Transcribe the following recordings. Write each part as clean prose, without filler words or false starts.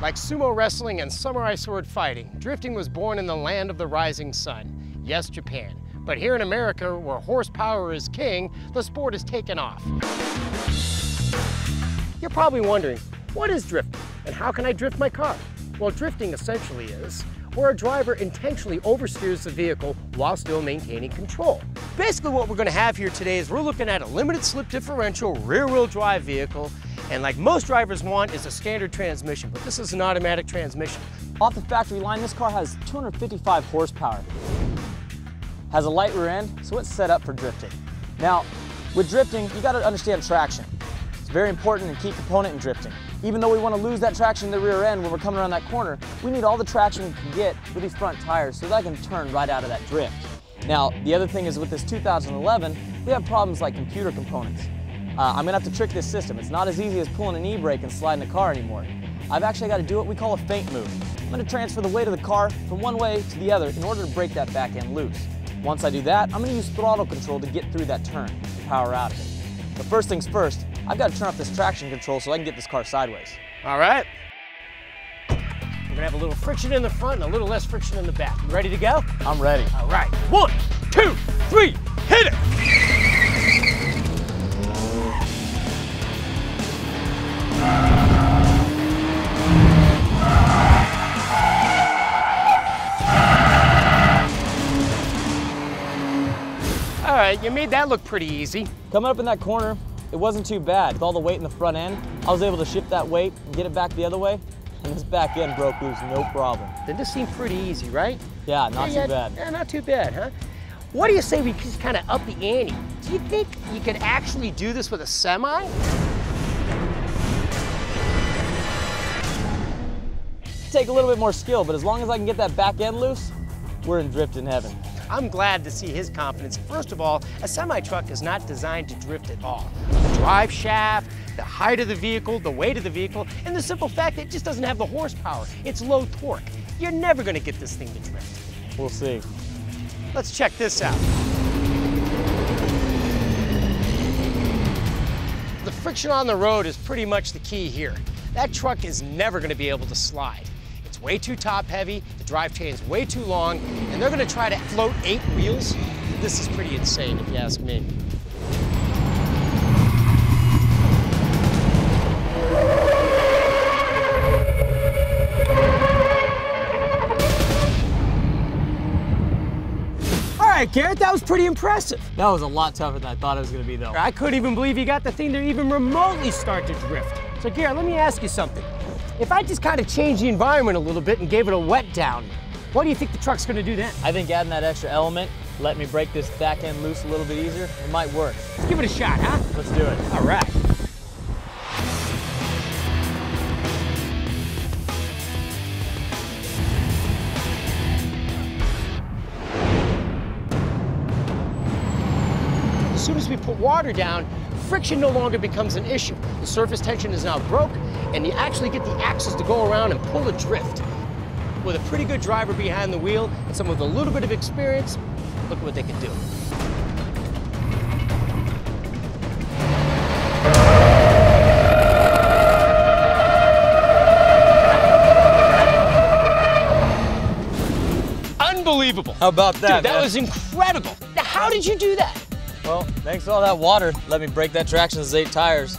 Like sumo wrestling and samurai sword fighting, drifting was born in the land of the rising sun. Yes, Japan. But here in America, where horsepower is king, the sport has taken off. You're probably wondering, what is drifting and how can I drift my car? Well, drifting essentially is where a driver intentionally oversteers the vehicle while still maintaining control. Basically what we're going to have here today is we're looking at a limited slip differential rear-wheel drive vehicle, and like most drivers want is a standard transmission, but this is an automatic transmission. Off the factory line, this car has 255 horsepower. Has a light rear end, so it's set up for drifting. Now, with drifting, you gotta understand traction. It's very important and key component in drifting. Even though we want to lose that traction in the rear end when we're coming around that corner, we need all the traction we can get with these front tires so that I can turn right out of that drift. Now, the other thing is with this 2011, we have problems like computer components. I'm gonna have to trick this system. It's not as easy as pulling an e-brake and sliding a car anymore. I've actually got to do what we call a feint move. I'm gonna transfer the weight of the car from one way to the other in order to break that back end loose. Once I do that, I'm gonna use throttle control to get through that turn and power out of it. But first things first, I've got to turn off this traction control so I can get this car sideways. All right. We're gonna have a little friction in the front and a little less friction in the back. You ready to go? I'm ready. All right. 1, 2, 3, hit it! All right, you made that look pretty easy. Coming up in that corner, it wasn't too bad. With all the weight in the front end, I was able to shift that weight and get it back the other way, and this back end broke loose, no problem. Did this seem pretty easy, right? Yeah, not too bad. Yeah, not too bad, huh? What do you say we just kind of up the ante? Do you think you could actually do this with a semi? Take a little bit more skill, but as long as I can get that back end loose, we're in drifting heaven. I'm glad to see his confidence. First of all, a semi-truck is not designed to drift at all. The drive shaft, the height of the vehicle, the weight of the vehicle, and the simple fact that it just doesn't have the horsepower. It's low torque. You're never gonna get this thing to drift. We'll see. Let's check this out. The friction on the road is pretty much the key here. That truck is never gonna be able to slide. It's way too top heavy, the drivetrain's way too long, and they're gonna try to float 8 wheels. This is pretty insane if you ask me. All right, Garrett, that was pretty impressive. That was a lot tougher than I thought it was gonna be though. I couldn't even believe you got the thing to even remotely start to drift. So Garrett, let me ask you something. If I just kind of changed the environment a little bit and gave it a wet down, what do you think the truck's gonna do then? I think adding that extra element, let me break this back end loose a little bit easier, it might work. Let's give it a shot, huh? Let's do it. All right. As soon as we put water down, friction no longer becomes an issue. The surface tension is now broke, and you actually get the axles to go around and pull adrift. With a pretty good driver behind the wheel and someone with a little bit of experience, look what they can do. Unbelievable. How about that, Dude, that man? was incredible. Now, how did you do that? Well, thanks to all that water, let me break that traction with 8 tires.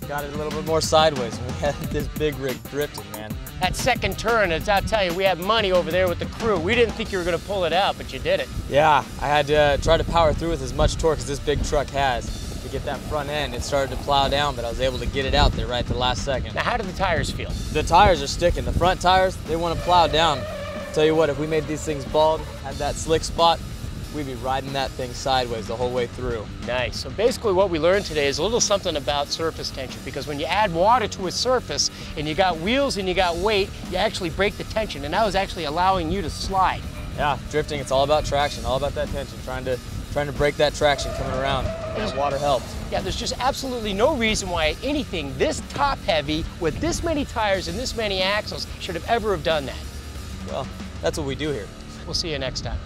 Got it a little bit more sideways. We had this big rig drifting, man. That second turn, as I'll tell you, we had money over there with the crew. We didn't think you were gonna pull it out, but you did it. Yeah, I had to try to power through with as much torque as this big truck has to get that front end. It started to plow down, but I was able to get it out there right at the last second. Now, how do the tires feel? The tires are sticking. The front tires, they want to plow down. Tell you what, if we made these things bald, had that slick spot, we'd be riding that thing sideways the whole way through. Nice. So basically what we learned today is a little something about surface tension, because when you add water to a surface and you got wheels and you got weight, you actually break the tension, and that was actually allowing you to slide. Yeah, drifting, it's all about traction, all about that tension, trying to break that traction coming around, and that water helped. Yeah, there's just absolutely no reason why anything this top heavy with this many tires and this many axles should have ever have done that. Well, that's what we do here. We'll see you next time.